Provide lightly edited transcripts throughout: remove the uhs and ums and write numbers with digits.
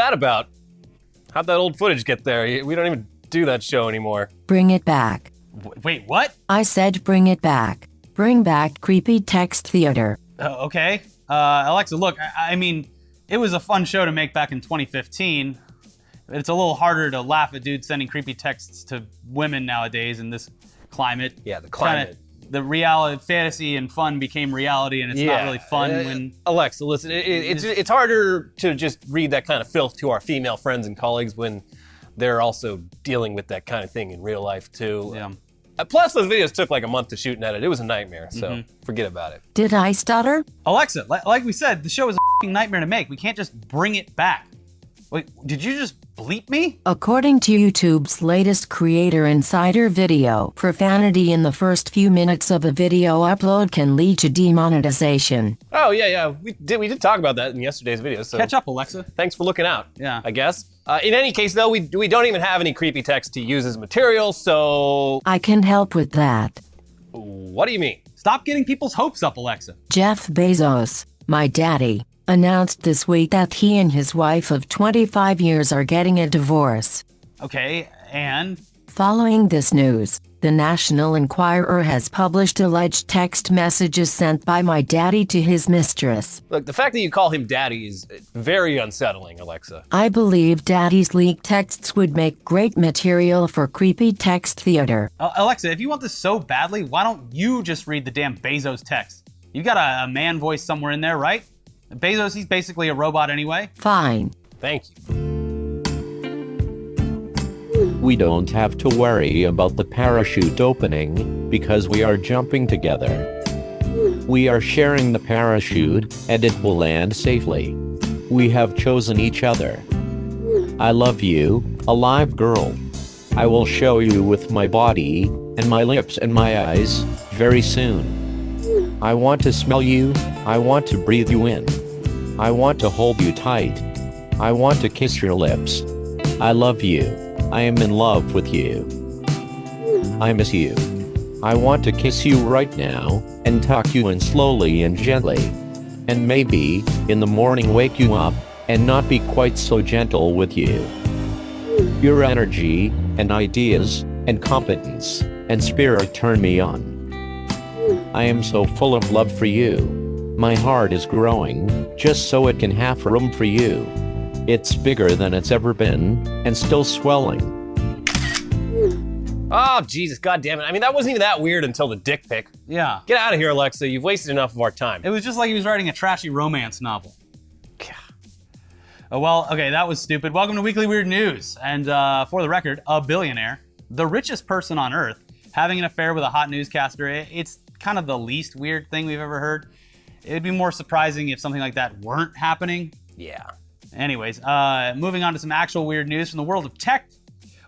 that about? How'd that old footage get there? We don't even do that show anymore. Bring it back. Wait, what? I said bring it back. Bring back creepy text theater. Okay. Alexa, look, I mean, it was a fun show to make back in 2015. It's a little harder to laugh at dudes sending creepy texts to women nowadays in this climate. Yeah, the climate. The reality, fantasy and fun became reality, and it's not really fun when... Alexa, listen, it's harder to just read that kind of filth to our female friends and colleagues when they're also dealing with that kind of thing in real life, too. Yeah. Plus, those videos took like a month to shoot and edit. It was a nightmare, so forget about it. Did I stutter? Alexa, like we said, the show is a f***ing nightmare to make. We can't just bring it back. Wait, did you just bleep me? According to YouTube's latest Creator Insider video, profanity in the first few minutes of a video upload can lead to demonetization. Oh, yeah. We did talk about that in yesterday's video, so... Catch up, Alexa. Thanks for looking out, Yeah. I guess. In any case, though, we don't even have any creepy text to use as material, so... I can help with that. What do you mean? Stop getting people's hopes up, Alexa. Jeff Bezos, my daddy, announced this week that he and his wife of 25 years are getting a divorce. Okay, and? Following this news, the National Enquirer has published alleged text messages sent by my daddy to his mistress. Look, the fact that you call him daddy is very unsettling, Alexa. I believe daddy's leaked texts would make great material for creepy text theater. Alexa, if you want this so badly, why don't you just read the damn Bezos text? You got a man voice somewhere in there, right? Bezos, he's basically a robot anyway. Fine. Thank you. We don't have to worry about the parachute opening, because we are jumping together. We are sharing the parachute, and it will land safely. We have chosen each other. I love you, alive girl. I will show you with my body, and my lips and my eyes, very soon. I want to smell you, I want to breathe you in. I want to hold you tight. I want to kiss your lips. I love you. I am in love with you. I miss you. I want to kiss you right now, and tuck you in slowly and gently. And maybe, in the morning wake you up, and not be quite so gentle with you. Your energy, and ideas, and competence, and spirit turn me on. I am so full of love for you. My heart is growing, just so it can have room for you. It's bigger than it's ever been, and still swelling. Oh, Jesus, goddammit. I mean, that wasn't even that weird until the dick pic. Yeah. Get out of here, Alexa. You've wasted enough of our time. It was just like he was writing a trashy romance novel. God. Oh, well, okay, that was stupid. Welcome to Weekly Weird News. And for the record, a billionaire, the richest person on Earth, having an affair with a hot newscaster, it's kind of the least weird thing we've ever heard. It'd be more surprising if something like that weren't happening. Yeah. Anyways, moving on to some actual weird news from the world of tech.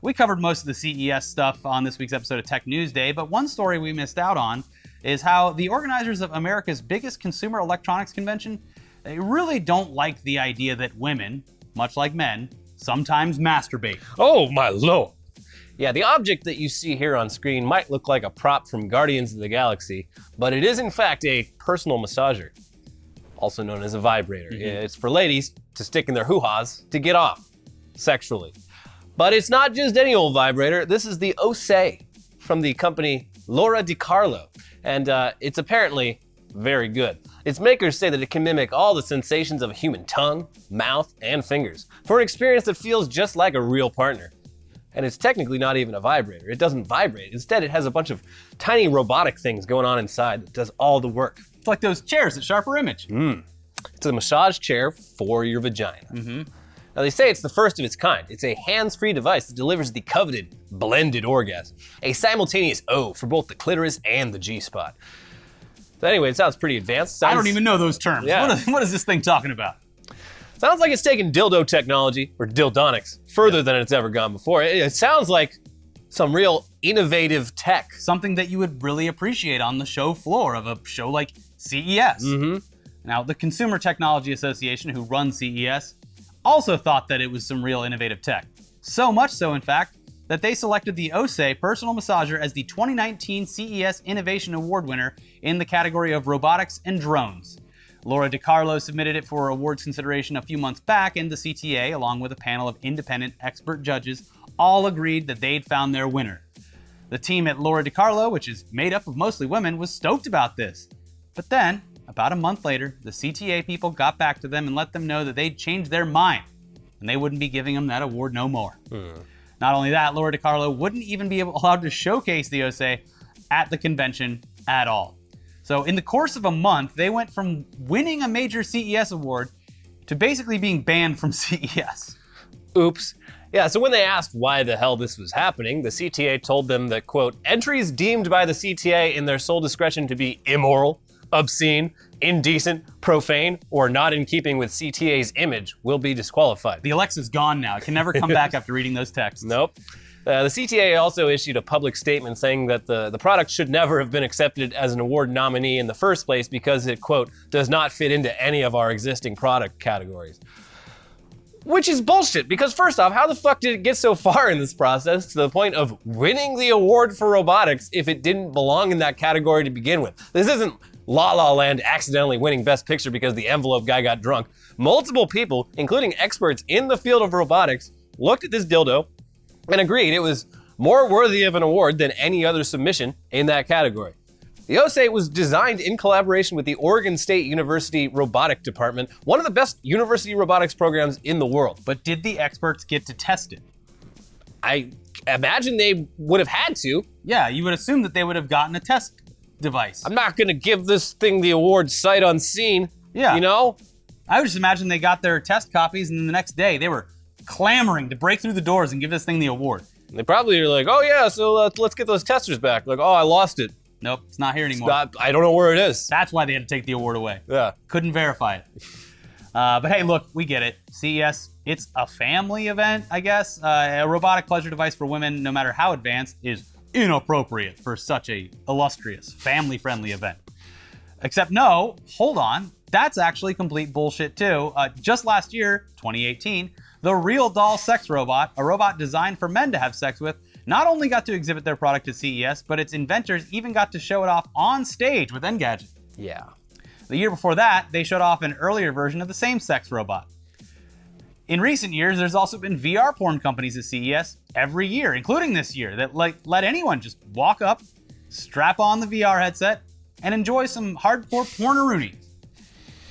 We covered most of the CES stuff on this week's episode of Tech News Day, but one story we missed out on is how the organizers of America's biggest consumer electronics convention, they really don't like the idea that women, much like men, sometimes masturbate. Oh, my lord. Yeah, the object that you see here on screen might look like a prop from Guardians of the Galaxy, but it is in fact a personal massager, also known as a vibrator. It's for ladies to stick in their hoo-has to get off sexually. But it's not just any old vibrator. This is the Osé from the company Laura DiCarlo, and it's apparently very good. Its makers say that it can mimic all the sensations of a human tongue, mouth, and fingers for an experience that feels just like a real partner. And it's technically not even a vibrator. It doesn't vibrate. Instead, it has a bunch of tiny robotic things going on inside that does all the work. It's like those chairs at Sharper Image. It's a massage chair for your vagina. Now, they say it's the first of its kind. It's a hands-free device that delivers the coveted blended orgasm, a simultaneous O for both the clitoris and the G-spot. So anyway, it sounds pretty advanced. I don't even know those terms. Yeah. What is this thing talking about? Sounds like it's taken dildo technology, or dildonics, further than it's ever gone before. It sounds like some real innovative tech. Something that you would really appreciate on the show floor of a show like CES. Now, the Consumer Technology Association, who runs CES, also thought that it was some real innovative tech. So much so, in fact, that they selected the Osé personal massager as the 2019 CES Innovation Award winner in the category of robotics and drones. Laura DiCarlo submitted it for awards consideration a few months back, and the CTA, along with a panel of independent expert judges, all agreed that they'd found their winner. The team at Laura DiCarlo, which is made up of mostly women, was stoked about this. But then, about a month later, the CTA people got back to them and let them know that they'd changed their mind, and they wouldn't be giving them that award no more. Not only that, Laura DiCarlo wouldn't even be allowed to showcase the OSE at the convention at all. So in the course of a month, they went from winning a major CES award to basically being banned from CES. Oops. Yeah, so when they asked why the hell this was happening, the CTA told them that, quote, entries deemed by the CTA in their sole discretion to be immoral, obscene, indecent, profane, or not in keeping with CTA's image will be disqualified. The Alexa's gone now. It can never come back after reading those texts. Nope. The CTA also issued a public statement saying that the product should never have been accepted as an award nominee in the first place because it, quote, does not fit into any of our existing product categories. Which is bullshit, because first off, how the fuck did it get so far in this process to the point of winning the award for robotics if it didn't belong in that category to begin with? This isn't La La Land accidentally winning Best Picture because the envelope guy got drunk. Multiple people, including experts in the field of robotics, looked at this dildo and agreed it was more worthy of an award than any other submission in that category. The OSE was designed in collaboration with the Oregon State University Robotic Department, one of the best university robotics programs in the world. But did the experts get to test it? I imagine they would have had to. Yeah, you would assume that they would have gotten a test device. I'm not gonna give this thing the award sight unseen. Yeah. You know? I would just imagine they got their test copies and then the next day they were clamoring to break through the doors and give this thing the award. They probably are like, oh yeah, so let's get those testers back. Like, oh, I lost it. Nope, it's not here anymore. I don't know where it is. That's why they had to take the award away. Yeah. Couldn't verify it. But hey, look, we get it. CES, it's a family event, I guess. A robotic pleasure device for women, no matter how advanced, is inappropriate for such a illustrious, family-friendly event. Except no, hold on, that's actually complete bullshit too. Just last year, 2018, the Real Doll Sex Robot, a robot designed for men to have sex with, not only got to exhibit their product at CES, but its inventors even got to show it off on stage with Engadget. Yeah. The year before that, they showed off an earlier version of the same sex robot. In recent years, there's also been VR porn companies at CES every year, including this year, that let anyone just walk up, strap on the VR headset, and enjoy some hardcore porn-a-rooney.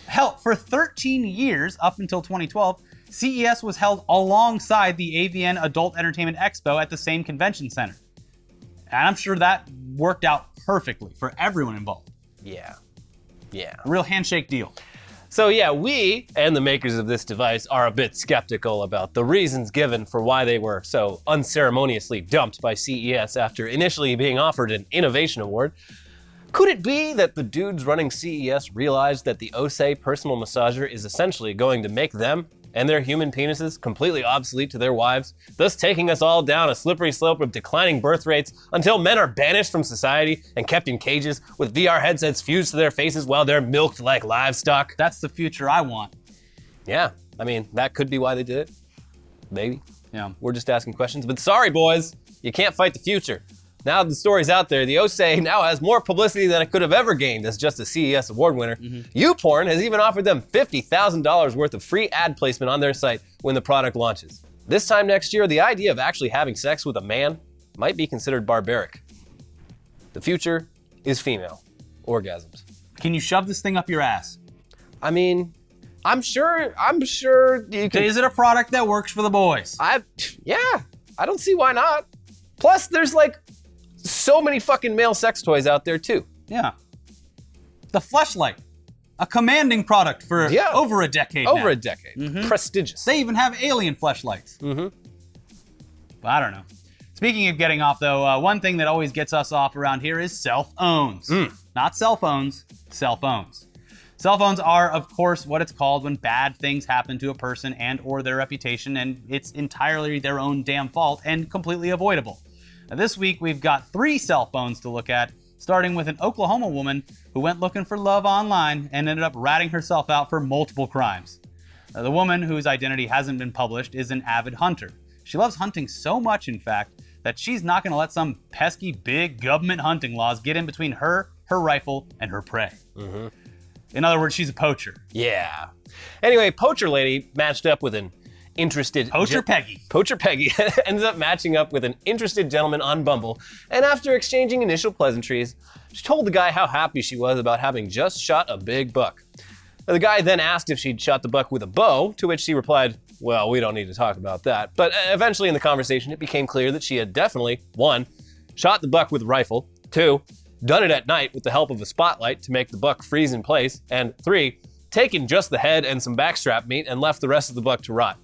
Hell, for 13 years, up until 2012, CES was held alongside the AVN Adult Entertainment Expo at the same convention center. And I'm sure that worked out perfectly for everyone involved. Yeah. Yeah. A real handshake deal. So yeah, we and the makers of this device are a bit skeptical about the reasons given for why they were so unceremoniously dumped by CES after initially being offered an innovation award. Could it be that the dudes running CES realized that the OSE personal massager is essentially going to make them and their human penises completely obsolete to their wives, thus taking us all down a slippery slope of declining birth rates until men are banished from society and kept in cages with VR headsets fused to their faces while they're milked like livestock? That's the future I want. Yeah, I mean, that could be why they did it. Maybe. Yeah. We're just asking questions, but sorry boys, you can't fight the future. Now the story's out there, the OSE now has more publicity than it could have ever gained as just a CES award winner. YouPorn has even offered them $50,000 worth of free ad placement on their site when the product launches. This time next year, the idea of actually having sex with a man might be considered barbaric. The future is female orgasms. Can you shove this thing up your ass? I mean, I'm sure you can. Is it a product that works for the boys? Yeah, I don't see why not. Plus, there's like so many fucking male sex toys out there too. Yeah. The Fleshlight, a commanding product for over a decade now. Over a decade. Prestigious. They even have alien fleshlights. But I don't know. Speaking of getting off though, one thing that always gets us off around here is cell phones. Not cell phones, cell phones. Cell phones are, of course, what it's called when bad things happen to a person and or their reputation, and it's entirely their own damn fault and completely avoidable. Now, this week, we've got 3 cell phones to look at, starting with an Oklahoma woman who went looking for love online and ended up ratting herself out for multiple crimes. Now, the woman, whose identity hasn't been published, is an avid hunter. She loves hunting so much, in fact, that she's not going to let some pesky big government hunting laws get in between her rifle, and her prey. In other words, she's a poacher. Yeah. Anyway, Poacher Lady matched up with an interested... Poacher Peggy. Poacher Peggy ends up matching up with an interested gentleman on Bumble, and after exchanging initial pleasantries, she told the guy how happy she was about having just shot a big buck. The guy then asked if she'd shot the buck with a bow, to which she replied, well, we don't need to talk about that. But eventually in the conversation, it became clear that she had definitely, 1, shot the buck with a rifle, 2, done it at night with the help of a spotlight to make the buck freeze in place, and 3, taken just the head and some backstrap meat and left the rest of the buck to rot.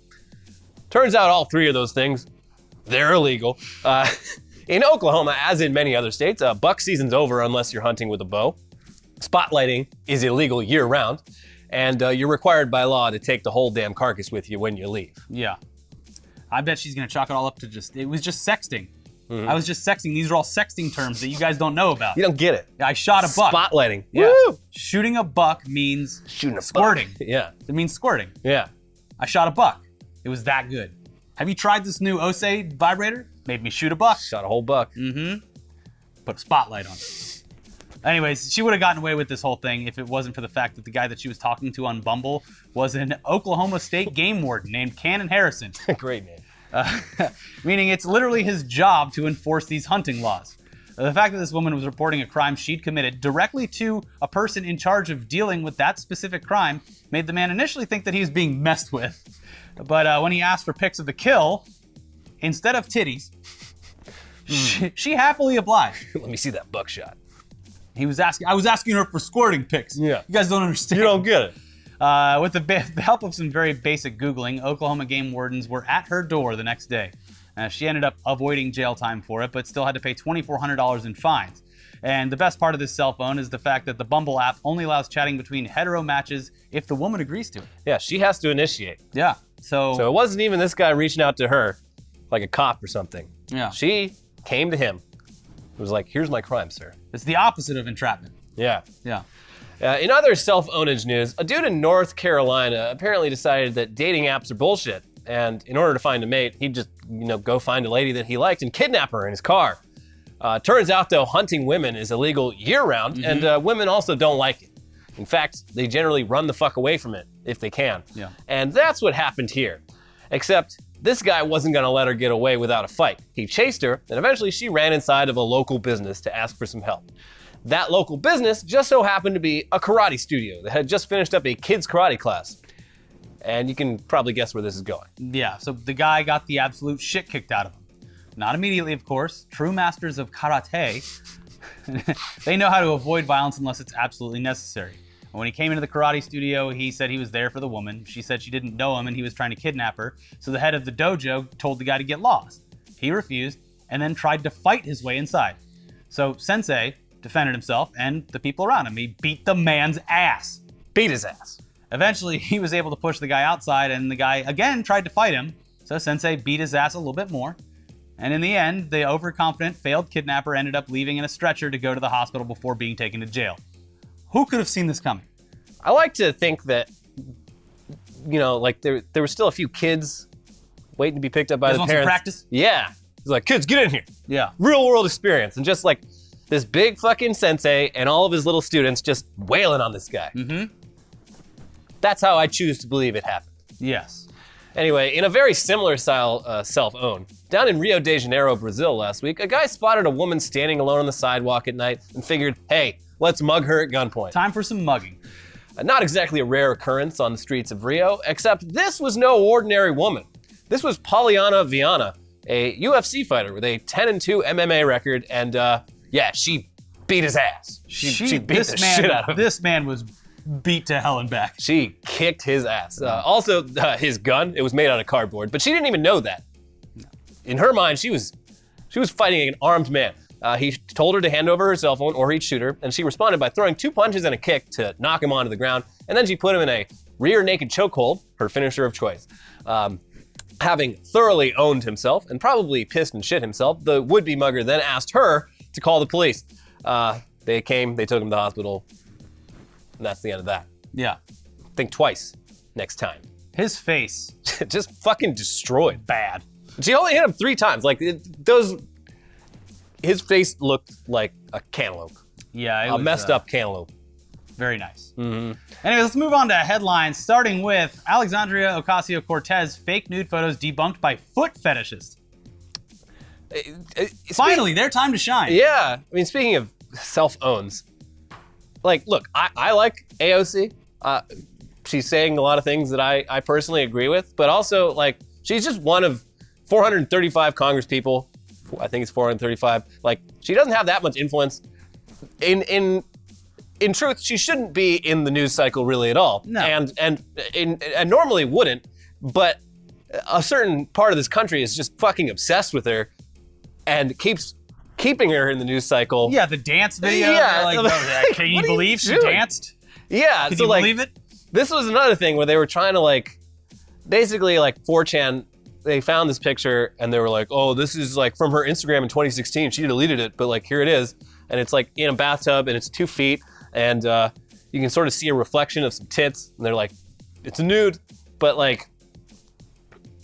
Turns out all 3 of those things, they're illegal. In Oklahoma, as in many other states, buck season's over unless you're hunting with a bow. Spotlighting is illegal year-round, and you're required by law to take the whole damn carcass with you when you leave. Yeah. I bet she's going to chalk it all up to it was just sexting. I was just sexting. These are all sexting terms that you guys don't know about. You don't get it. I shot a buck. Spotlighting. Yeah. Woo! Shooting a buck means Shooting a squirting. buck. Yeah. It means squirting. Yeah. I shot a buck. It was that good. Have you tried this new Ose vibrator? Made me shoot a buck. Shot a whole buck. Put a spotlight on it. Anyways, she would have gotten away with this whole thing if it wasn't for the fact that the guy that she was talking to on Bumble was an Oklahoma State game warden named Cannon Harrison. Great name. Meaning it's literally his job to enforce these hunting laws. The fact that this woman was reporting a crime she'd committed directly to a person in charge of dealing with that specific crime made the man initially think that he was being messed with. But when he asked for pics of the kill, instead of titties, she happily obliged. Let me see that buckshot. I was asking her for squirting pics. Yeah. You guys don't understand. You don't get it. With the help of some very basic Googling, Oklahoma game wardens were at her door the next day. She ended up avoiding jail time for it, but still had to pay $2,400 in fines. And the best part of this cell phone is the fact that the Bumble app only allows chatting between hetero matches if the woman agrees to it. Yeah, she has to initiate. Yeah. So it wasn't even this guy reaching out to her like a cop or something. Yeah. She came to him. It was like, here's my crime, sir. It's the opposite of entrapment. Yeah. Yeah. In other self-ownage news, a dude in North Carolina apparently decided that dating apps are bullshit. And in order to find a mate, he'd just, go find a lady that he liked and kidnap her in his car. Turns out, though, hunting women is illegal year-round, and women also don't like it. In fact, they generally run the fuck away from it if they can. Yeah. And that's what happened here. Except this guy wasn't going to let her get away without a fight. He chased her, and eventually she ran inside of a local business to ask for some help. That local business just so happened to be a karate studio that had just finished up a kids' karate class. And you can probably guess where this is going. Yeah, so the guy got the absolute shit kicked out of him. Not immediately, of course. True masters of karate, they know how to avoid violence unless it's absolutely necessary. And when he came into the karate studio, he said he was there for the woman. She said she didn't know him and he was trying to kidnap her. So the head of the dojo told the guy to get lost. He refused and then tried to fight his way inside. So Sensei defended himself and the people around him. He beat the man's ass. Beat his ass. Eventually, he was able to push the guy outside, and the guy again tried to fight him. So Sensei beat his ass a little bit more. And in the end, the overconfident, failed kidnapper ended up leaving in a stretcher to go to the hospital before being taken to jail. Who could have seen this coming? I like to think that, there were still a few kids waiting to be picked up by the Want parents. some practice? Yeah. He's like, kids, get in here. Yeah. Real world experience. And just like this big fucking sensei and all of his little students just wailing on this guy. That's how I choose to believe it happened. Yes. Anyway, in a very similar style self-own, down in Rio de Janeiro, Brazil last week, a guy spotted a woman standing alone on the sidewalk at night and figured, hey, let's mug her at gunpoint. Time for some mugging. Not exactly a rare occurrence on the streets of Rio, except this was no ordinary woman. This was Poliana Viana, a UFC fighter with a 10-2 MMA record, and she beat his ass. She beat the shit out of him. This man was beat to hell and back. She kicked his ass. Also, his gun, it was made out of cardboard, but she didn't even know that. In her mind, she was fighting an armed man. He told her to hand over her cell phone or he'd shoot her, and she responded by throwing 2 punches and a kick to knock him onto the ground, and then she put him in a rear naked chokehold, her finisher of choice. Having thoroughly owned himself and probably pissed and shit himself, the would-be mugger then asked her to call the police. They came, they took him to the hospital, and that's the end of that. Yeah. Think twice next time. His face. Just fucking destroyed. Bad. She only hit him 3 times. His face looked like a cantaloupe. Yeah. A messed up cantaloupe. Very nice. Mm-hmm. Anyway, let's move on to headlines, starting with Alexandria Ocasio-Cortez fake nude photos debunked by foot fetishists. Finally, their time to shine. Yeah. I mean, speaking of self-owns, like, look, I like AOC. She's saying a lot of things that I personally agree with, but also, like, she's just one of 435 Congress people. I think it's 435. Like, she doesn't have that much influence. In truth, she shouldn't be in the news cycle really at all. No. And normally wouldn't, but a certain part of this country is just fucking obsessed with her and keeps keeping her in the news cycle. Yeah, the dance video. Yeah. Like, can you believe she danced? Yeah. Can so you like, believe it? This was another thing where they were trying to, like, basically, like, 4chan, they found this picture and they were like, oh, this is like from her Instagram in 2016. She deleted it, but like, here it is. And it's like in a bathtub and it's 2 feet. And you can sort of see a reflection of some tits. And they're like, it's a nude. But like,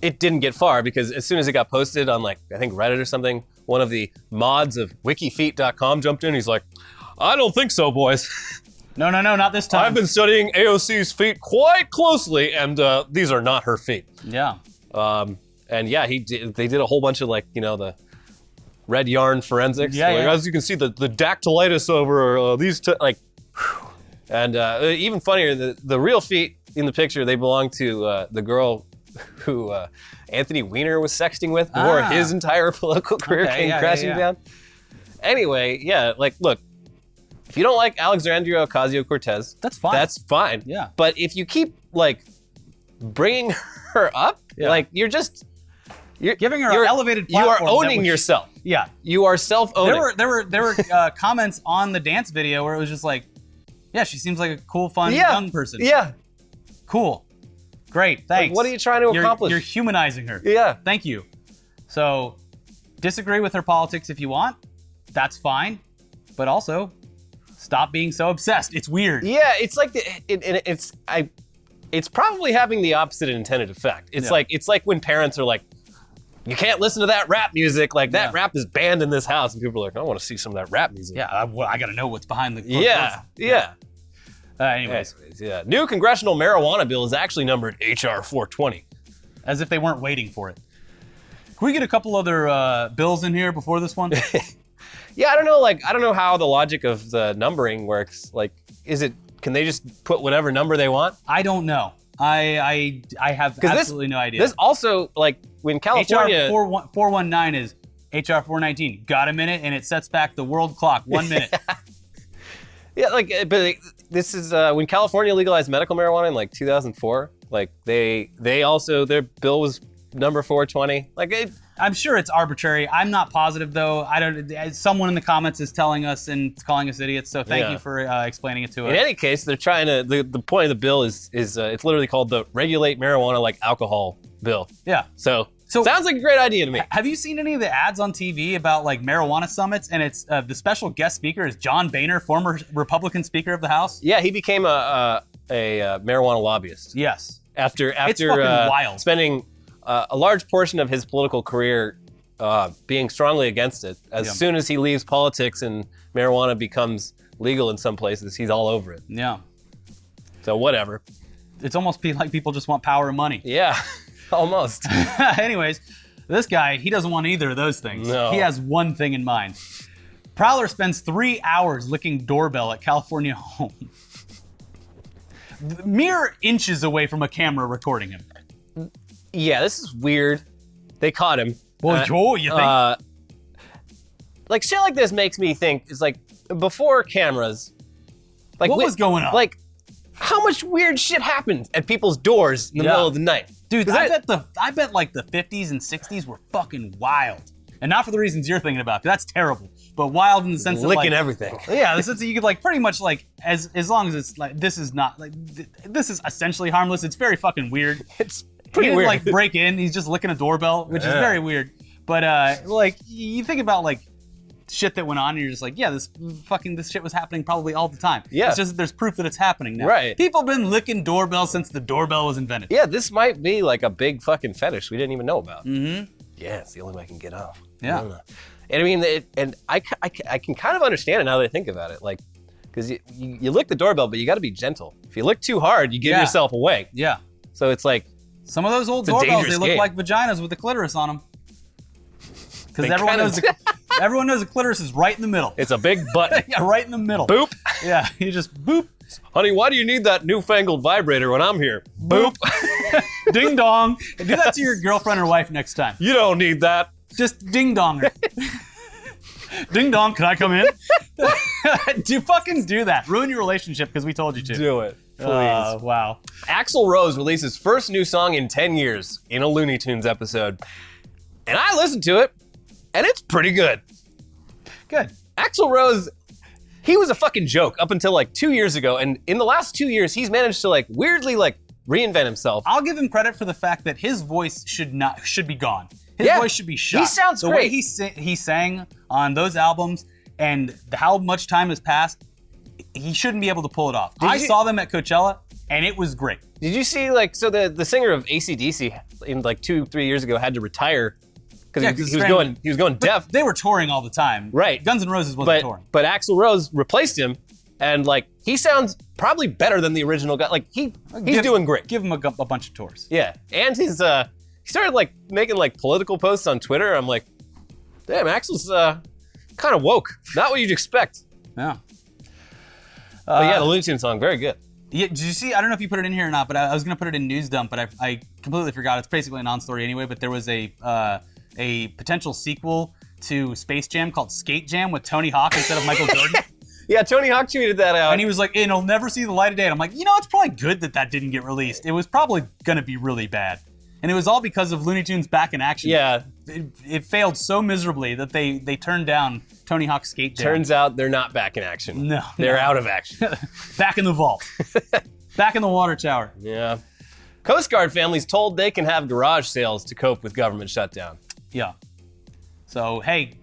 it didn't get far because as soon as it got posted on, like, I think Reddit or something, one of the mods of wikifeet.com jumped in. He's like, I don't think so, boys. No, not this time. I've been studying AOC's feet quite closely, and these are not her feet. Yeah. And yeah, they did a whole bunch of, like, you know, the red yarn forensics. Yeah, like, yeah. As you can see, the dactylitis over these, like, and even funnier, the real feet in the picture, they belong to the girl who Anthony Weiner was sexting with before his entire political career came crashing down. Anyway, yeah, like, look, if you don't like Alexandria Ocasio-Cortez, That's fine. That's fine. Yeah. But if you keep, like, bringing her up, like, you're Giving her an elevated platform. You are owning yourself. Yeah. You are self-owning. There were comments on the dance video where it was just like, yeah, she seems like a cool, fun young person. Yeah. Cool. Great. Thanks. Like, what are you trying to accomplish? You're humanizing her. Yeah. Thank you. So, disagree with her politics if you want. That's fine. But also, stop being so obsessed. It's weird. Yeah, it's like it's probably having the opposite intended effect. It's like when parents are like, you can't listen to that rap music. Like, that rap is banned in this house, and people are like, I want to see some of that rap music. Yeah, I got to know what's behind the. Yeah. Anyways, yeah. New congressional marijuana bill is actually numbered HR 420. as if they weren't waiting for it. Can we get a couple other bills in here before this one? Yeah, I don't know. Like, I don't know how the logic of the numbering works. Like, can they just put whatever number they want? I don't know. I have absolutely no idea. This also, like, when California... HR 419 is HR 419. Got a minute, and it sets back the world clock 1 minute. Yeah, like, but this is when California legalized medical marijuana in like 2004. Like, they also, their bill was number 420. Like, I'm sure it's arbitrary. I'm not positive though. Someone in the comments is telling us and calling us idiots. So thank you for explaining it to us. In any case, they're trying to. The point of the bill is it's literally called the Regulate Marijuana Like Alcohol Bill. Yeah. So sounds like a great idea to me. Have you seen any of the ads on TV about like marijuana summits? And it's the special guest speaker is John Boehner, former Republican Speaker of the House. Yeah, he became a marijuana lobbyist. Yes. After it's fucking wild. Spending a large portion of his political career being strongly against it. As soon as he leaves politics and marijuana becomes legal in some places, he's all over it. Yeah. So whatever. It's almost like people just want power and money. Yeah, almost. Anyways, this guy, he doesn't want either of those things. No. He has one thing in mind. Prowler spends 3 hours licking doorbell at California home. Mere inches away from a camera recording him. Yeah, this is weird. They caught him. Well, you think? Like, shit like this makes me think, it's like, before cameras, like, what was going on? Like, how much weird shit happened at people's doors in the middle of the night? Dude, I bet like the 50s and 60s were fucking wild. And not for the reasons you're thinking about, 'cause that's terrible. But wild in the sense of licking like, everything. Yeah, the sense that you could like pretty much like, as long as it's like, this is not like, this is essentially harmless. It's very fucking weird. It's pretty he didn't weird. Like break in, he's just licking a doorbell, which is very weird. But like, you think about like shit that went on and you're just like, yeah, this shit was happening probably all the time. Yeah. It's just that there's proof that it's happening now. Right. People have been licking doorbells since the doorbell was invented. Yeah, this might be like a big fucking fetish we didn't even know about. Mm-hmm. Yeah, it's the only way I can get off. Yeah. And I mean, I can kind of understand it now that I think about it. Like, Because you lick the doorbell, but you got to be gentle. If you lick too hard, you give yourself away. Yeah. So it's like some of those old doorbells, they look like vaginas with the clitoris on them. Because everyone knows the clitoris is right in the middle. It's a big button. Yeah, right in the middle. Boop. Yeah, you just boop. Honey, why do you need that newfangled vibrator when I'm here? Boop. Ding dong. Do that to your girlfriend or wife next time. You don't need that. Just ding dong her. Ding dong, can I come in? Fucking do that. Ruin your relationship because we told you to. Do it, please. Wow. Axl Rose released his first new song in 10 years in a Looney Tunes episode. And I listened to it, and it's pretty good. Good. Axl Rose, he was a fucking joke up until like 2 years ago. And in the last 2 years, he's managed to like weirdly like reinvent himself. I'll give him credit for the fact that his voice should be gone. His voice should be shot. He sounds great. The way he sang on those albums and how much time has passed, he shouldn't be able to pull it off. I saw them at Coachella, and it was great. Did you see, like, so the singer of AC/DC in like 2-3 years ago had to retire because he was going deaf. They were touring all the time. Right. Guns N' Roses wasn't touring. But Axl Rose replaced him, and like he sounds probably better than the original guy. Like he's doing great. Give him a bunch of tours. Yeah, and he started like making like political posts on Twitter. I'm like, damn, Axl's kind of woke. Not what you'd expect. Yeah. But yeah, the Looney Tunes song, very good. Yeah, did you see? I don't know if you put it in here or not, but I was gonna put it in News Dump, but I completely forgot. It's basically a non-story anyway. But there was a potential sequel to Space Jam called Skate Jam with Tony Hawk instead of Michael Jordan. Yeah, Tony Hawk tweeted that out. And he was like, it'll never see the light of day. And I'm like, it's probably good that didn't get released. It was probably gonna be really bad. And it was all because of Looney Tunes Back in Action. Yeah. It failed so miserably that they turned down Tony Hawk's Skate Jam. Turns out they're not back in action. No. They're out of action. Back in the vault. Back in the water tower. Yeah. Coast Guard families told they can have garage sales to cope with government shutdown. Yeah. So, hey.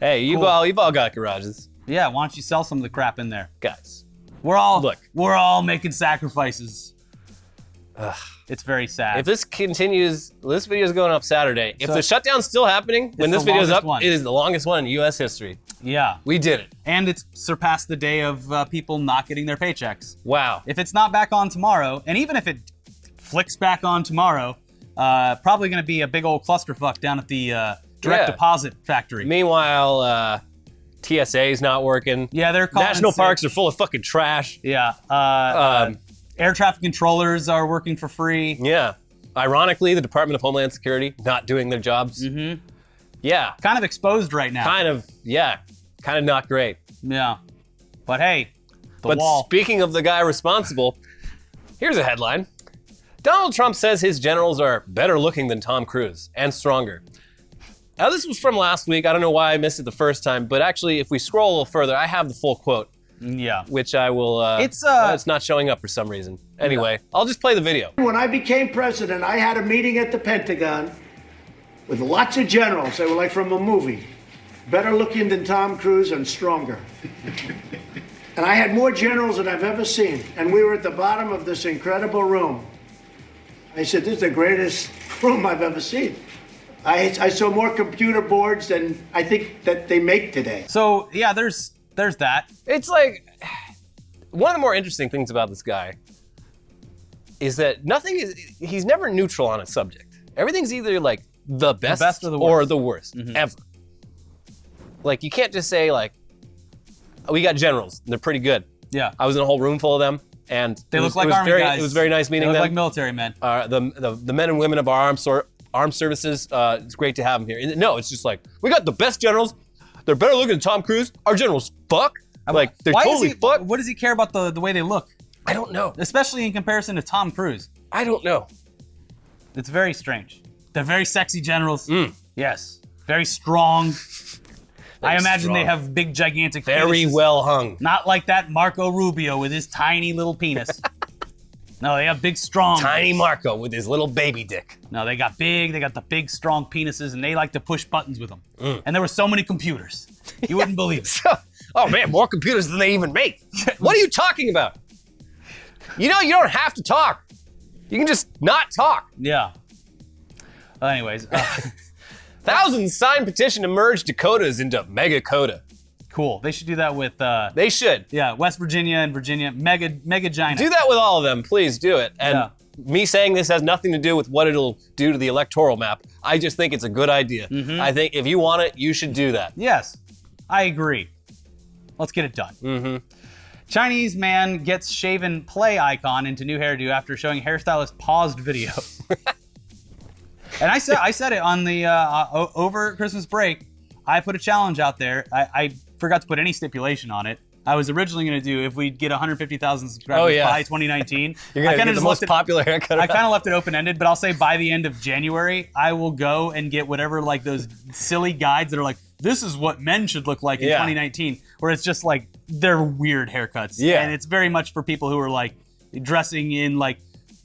Hey, you've all got garages. Yeah, why don't you sell some of the crap in there? Guys. We're all making sacrifices. Ugh. It's very sad. If this continues, this video is going up Saturday. If the shutdown's still happening when this video is up, it is the longest one in U.S. history. Yeah. We did it. And it's surpassed the day of people not getting their paychecks. Wow. If it's not back on tomorrow, and even if it flicks back on tomorrow, probably going to be a big old clusterfuck down at the direct deposit factory. Meanwhile, TSA's not working. Yeah, they're calling National parks are full of fucking trash. Yeah. Air traffic controllers are working for free. Yeah. Ironically, the Department of Homeland Security not doing their jobs. Mm-hmm. Yeah. Kind of exposed right now. Kind of not great. Yeah. But hey, But speaking of the guy responsible, here's a headline. Donald Trump says his generals are better looking than Tom Cruise and stronger. Now, this was from last week. I don't know why I missed it the first time, but actually, if we scroll a little further, I have the full quote. Yeah. Which I will, it's not showing up for some reason. Anyway, I'll just play the video. When I became president, I had a meeting at the Pentagon with lots of generals. They were like from a movie. Better looking than Tom Cruise and stronger. And I had more generals than I've ever seen. And we were at the bottom of this incredible room. I said, this is the greatest room I've ever seen. I saw more computer boards than I think that they make today. So, yeah, there's that. It's like, one of the more interesting things about this guy is that he's never neutral on a subject. Everything's either like the best or the worst, ever. Like, you can't just say like, we got generals, and they're pretty good. Yeah. I was in a whole room full of them, and they look like army guys. It was very nice meeting them. They look like military men. The men and women of our armed services, it's great to have them here. And no, it's just like, we got the best generals. They're better looking than Tom Cruise. Our generals fuck. Like, they're totally fuck. What does he care about the way they look? I don't know. Especially in comparison to Tom Cruise. I don't know. It's very strange. They're very sexy generals. Yes. Very strong. I imagine they have big, gigantic very penises. Well hung. Not like that Marco Rubio with his tiny little penis. No, they have big, strong. Tiny Marco with his little baby dick. No, they got the big, strong penises, and they like to push buttons with them. And there were so many computers. You wouldn't believe it. Oh man, more computers than they even make. What are you talking about? You know, you don't have to talk. You can just not talk. Yeah. Anyways. Thousands signed petition to merge Dakotas into Mega Coda. Cool. They should do that with They should. yeah, West Virginia and Virginia. Mega giant. Do that with all of them. Please do it. And Yeah. me saying this has nothing to do with what it'll do to the electoral map. I just think it's a good idea. I think if you want it, you should do that. Yes, I agree. Let's get it done. Chinese man gets shaven play icon into new hairdo after showing hairstylist paused video. And I said it on the over Christmas break. I put a challenge out there. I forgot to put any stipulation on it. I was originally going to do if we'd get 150,000 subscribers by 2019. You're going to get the most popular haircut. I kind of left it open-ended, but I'll say by the end of January, I will go and get whatever like those silly guides that are like, this is what men should look like in 2019, where it's just like they're weird haircuts. Yeah. And it's very much for people who are like dressing in like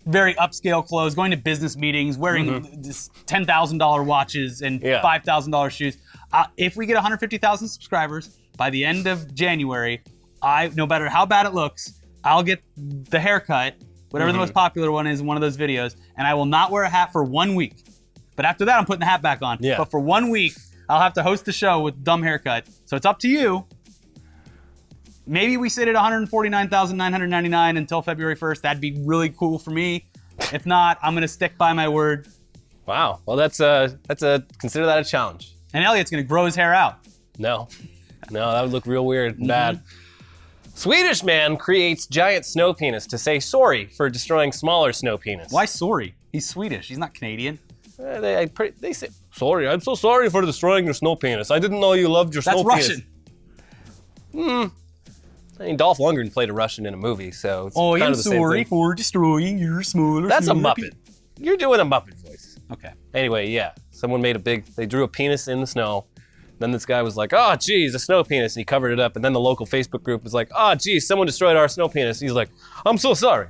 very upscale clothes, going to business meetings, wearing this $10,000 watches and $5,000 shoes. If we get 150,000 subscribers by the end of January, no matter how bad it looks, I'll get the haircut, whatever the most popular one is in one of those videos, and I will not wear a hat for 1 week. But after that, I'm putting the hat back on. Yeah. But for 1 week, I'll have to host the show with dumb haircut. So it's up to you. Maybe we sit at 149,999 until February 1st. That'd be really cool for me. If not, I'm gonna stick by my word. Wow. Well, consider that a challenge. And Elliot's gonna grow his hair out. No, that would look real weird and bad. Swedish man creates giant snow penis to say sorry for destroying smaller snow penis. Why sorry? He's Swedish. He's not Canadian. They say, sorry, I'm so sorry for destroying your snow penis. I didn't know you loved your snow That's penis. Russian. I mean, Dolph Lundgren played a Russian in a movie, so it's Oh, kind I'm of the same sorry thing. for destroying your smaller. That's a snow Muppet. You're doing a Muppet voice. Okay. Anyway, yeah. Someone they drew a penis in the snow. Then this guy was like, oh, geez, a snow penis. And he covered it up. And then the local Facebook group was like, oh, geez, someone destroyed our snow penis. He's like, I'm so sorry.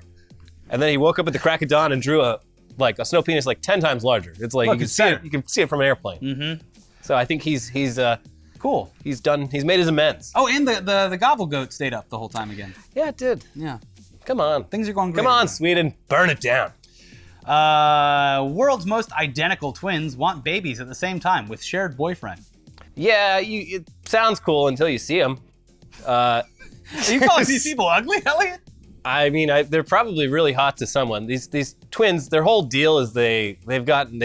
And then he woke up at the crack of dawn and drew a snow penis like 10 times larger. It's like, Look, you can it's see it. better. You can see it from an airplane. So I think he's Cool. he's made his amends. Oh, and the gobble goat stayed up the whole time again. Yeah, it did. Yeah. Come on. Things are going great. Come on, Sweden. Burn it down. World's most identical twins want babies at the same time with shared boyfriend. Yeah, it sounds cool until you see them. Are you calling these people ugly, Elliot? I mean, they're probably really hot to someone. These twins, their whole deal is they've gotten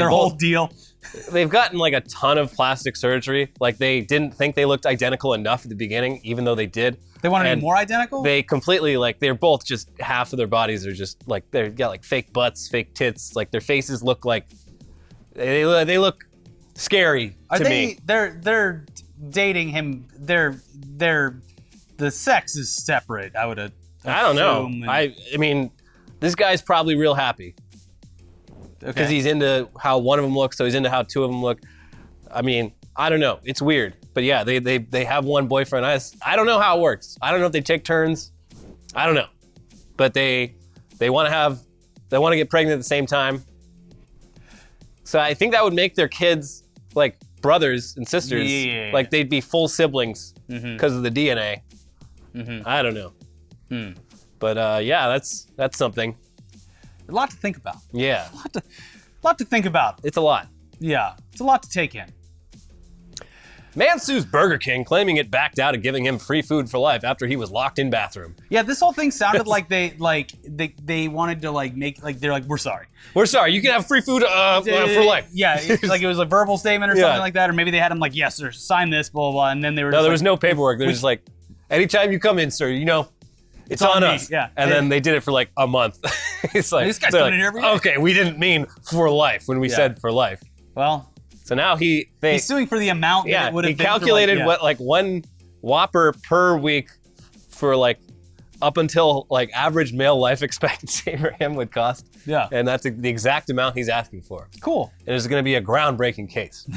like a ton of plastic surgery. Like they didn't think they looked identical enough at the beginning, even though they did. They want to And be more identical? They completely they're both just half of their bodies are just like they've got like fake butts, fake tits. Like their faces look like they look scary Are to they? me. They're dating him. The sex is separate. I would. I don't know. assume. I mean, this guy's probably real happy. Because he's into how one of them looks, so he's into how two of them look. I mean, I don't know. It's weird. But yeah, they have one boyfriend. I don't know how it works. I don't know if they take turns. I don't know. But they want to get pregnant at the same time. So I think that would make their kids like brothers and sisters. Yeah. Like they'd be full siblings because of the DNA. I don't know. But yeah, that's something. A lot to think about. Yeah. A lot to think about. It's a lot. Yeah, it's a lot to take in. Man sues Burger King, claiming it backed out of giving him free food for life after he was locked in bathroom. Yeah, this whole thing sounded like they wanted to make they're like, we're sorry. We're sorry, you can have free food for life. Yeah, like it was a verbal statement or something like that, or maybe they had him like, yes, sir, sign this, blah, blah, blah, and then they were No, just there like, was no paperwork. There was just like, anytime you come in, sir, it's on me, us. yeah. And then they did it for like a month. It's like, This guy's they're coming in every day. Okay, we didn't mean for life when we said for life. Well, So now he's suing for the amount that it would have he been. calculated what like one Whopper per week for like up until like average male life expectancy for him would cost. Yeah. And that's the exact amount he's asking for. Cool. And it's going to be a groundbreaking case.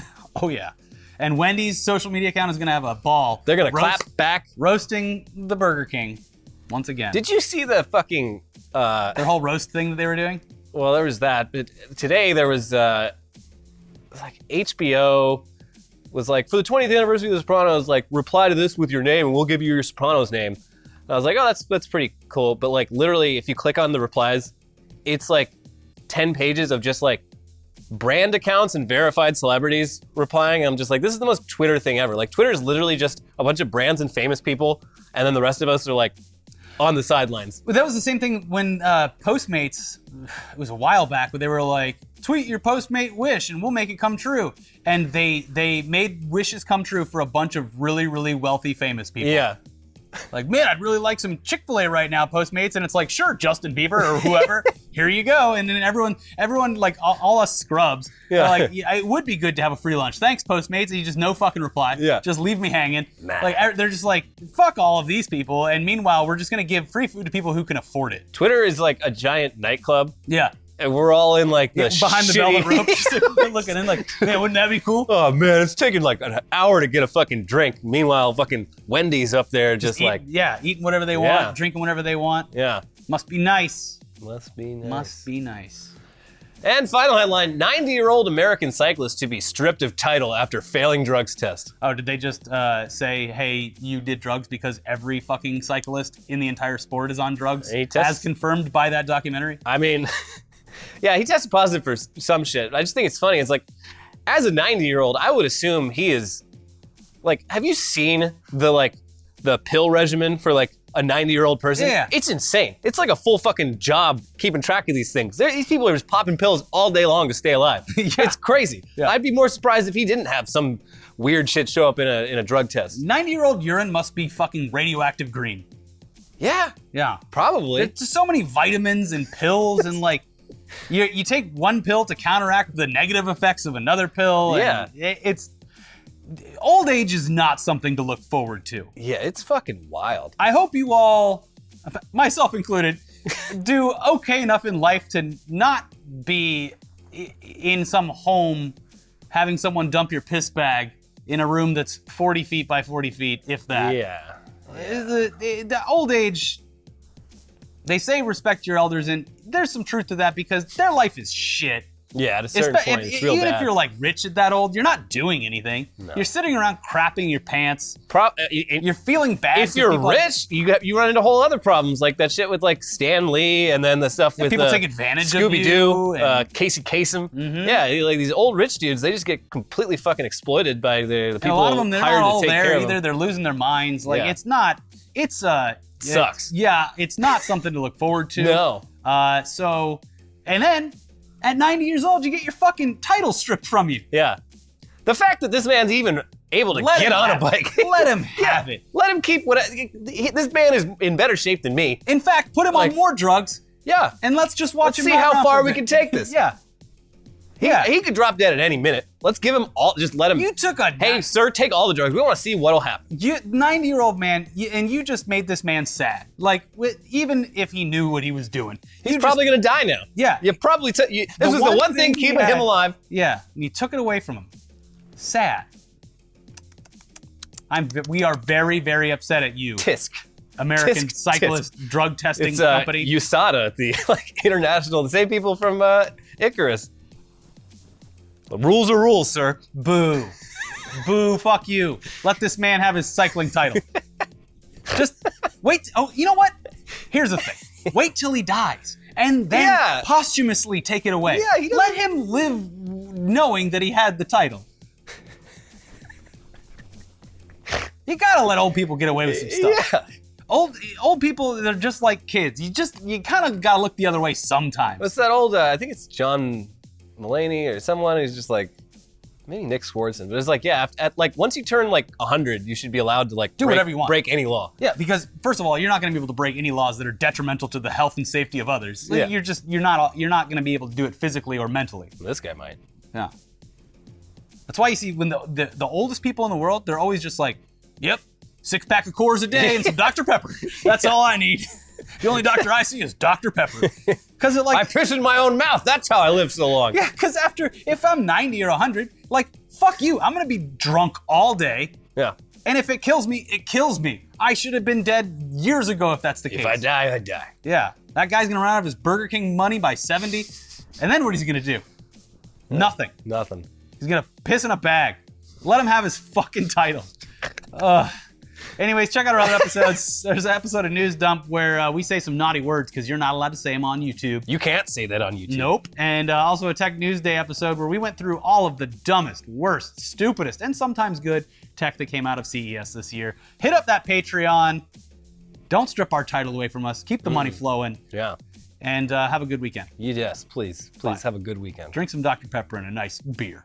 Oh, yeah. And Wendy's social media account is going to have a ball. They're going to clap back. Roasting the Burger King once again. Did you see the fucking... their whole roast thing that they were doing? Well, there was that. But today there was like HBO was like, for the 20th anniversary of The Sopranos, like reply to this with your name and we'll give you your Sopranos name. And I was like, oh, that's pretty cool. But like literally, if you click on the replies, it's like 10 pages of just like brand accounts and verified celebrities replying. I'm just like, this is the most Twitter thing ever. Like, Twitter is literally just a bunch of brands and famous people, and then the rest of us are like on the sidelines. But that was the same thing when Postmates, it was a while back, but they were like, tweet your Postmate wish and we'll make it come true. And they made wishes come true for a bunch of really, really wealthy, famous people. Yeah. Like, man, I'd really like some Chick-fil-A right now, Postmates. And it's like, sure, Justin Bieber or whoever, here you go. And then everyone like all us scrubs, Yeah. are like, yeah, it would be good to have a free lunch. Thanks, Postmates. And you just no fucking reply. Yeah. Just leave me hanging. Nah. Like, they're just like, fuck all of these people. And meanwhile, we're just going to give free food to people who can afford it. Twitter is like a giant nightclub, Yeah. and we're all in like the Behind the shitty... velvet rope, just looking in like, man, wouldn't that be cool? Oh man, it's taking like an hour to get a fucking drink. Meanwhile, fucking Wendy's up there just like, eating whatever they Yeah. want, drinking whatever they want. yeah, Must be nice. must be nice. Must be nice. And final headline, 90-year-old American cyclist to be stripped of title after failing drugs test. Oh, did they just say, hey, you did drugs because every fucking cyclist in the entire sport is on drugs, And he tests- as confirmed by that documentary? I mean, yeah, he tested positive for some shit. I just think it's funny. It's like, as a 90-year-old, I would assume he is, like, have you seen the pill regimen for like a 90-year-old person? Yeah. It's insane. It's like a full fucking job keeping track of these things. These people are just popping pills all day long to stay alive. Yeah. It's crazy. Yeah. I'd be more surprised if he didn't have some weird shit show up in a drug test. 90-year-old urine must be fucking radioactive green. Yeah, Yeah. probably. There's just so many vitamins and pills and like, you take one pill to counteract the negative effects of another pill. And it's old age is not something to look forward to. Yeah, it's fucking wild. I hope you all, myself included, do okay enough in life to not be in some home having someone dump your piss bag in a room that's 40 feet by 40 feet, if that. Yeah. The old age, they say respect your elders, and there's some truth to that because their life is shit. Yeah, at a certain point, it's real Even bad. if you're like rich at that old, you're not doing anything. No. You're sitting around crapping your pants. You're You're feeling bad. if for you're people. rich, you run into whole other problems like that shit with like Stan Lee and then the stuff with people take advantage of Scooby-Doo, you and- Casey Kasem. Yeah, like these old rich dudes, they just get completely fucking exploited by the And people a lot of them, they're hired not all to take care there of either. them. They're losing their minds. Like Yeah. it's not. It's Sucks. It's not something to look forward to. No. So, and then at 90 years old, you get your fucking title stripped from you. Yeah. The fact that this man's even able to Let get him on a have bike. it. Let him have it. Let him keep this man is in better shape than me. In fact, put him Like- on more drugs, Yeah. and let's just watch Let's him see run how around far for a we bit. can take this. Yeah. He could drop dead at any minute. Let's give him all, just let him. You took a Hey, sir, take all the drugs. We want to see what'll happen. 90-year-old man, and you just made this man sad. Like, even if he knew what he was doing, He's probably going to die now. Yeah. You probably this was the one thing he keeping had- him alive. Yeah, and you took it away from him. Sad. We are very, very upset at you, Tisk. American Tisk, cyclist drug testing It's company. USADA, the international, the same people from Icarus. The rules are rules, sir. Boo. Boo, fuck you. Let this man have his cycling title. Just wait. Oh, you know what? Here's the thing. Wait till he dies and then Yeah. posthumously take it away. Yeah, he doesn't- Let him live knowing that he had the title. You gotta let old people get away with some stuff. Yeah. Old people, they're just like kids. You kind of gotta look the other way sometimes. What's that old, I think it's John Mulaney or someone who's just like, maybe Nick Swartzen, but it's like, yeah, like once you turn like 100, you should be allowed to like Do whatever you want. break any law. Yeah, because first of all, you're not going to be able to break any laws that are detrimental to the health and safety of others. Yeah. You're not going to be able to do it physically or mentally. This guy might. Yeah. That's why you see when the oldest people in the world, they're always just like, yep, 6-pack of Coors a day and some Dr. Pepper. That's all I need. The only doctor I see is Dr. Pepper. Because it I like, piss in my own mouth. That's how I live so long. yeah, because if I'm 90 or 100, like, fuck you. I'm going to be drunk all day. Yeah. And if it kills me, it kills me. I should have been dead years ago if that's the case. If I die, I die. Yeah, that guy's gonna run out of his Burger King money by 70, and then what is he gonna do? Nothing. Nothing. He's gonna piss in a bag. Let him have his fucking title. Anyways, check out our other episodes. There's an episode of News Dump where we say some naughty words because you're not allowed to say them on YouTube. You can't say that on YouTube. Nope. And also a Tech News Day episode where we went through all of the dumbest, worst, stupidest, and sometimes good tech that came out of CES this year. Hit up that Patreon. Don't strip our title away from us. Keep the money flowing. Yeah. And have a good weekend. Yes, please. Please have a good weekend. Drink some Dr. Pepper and a nice beer.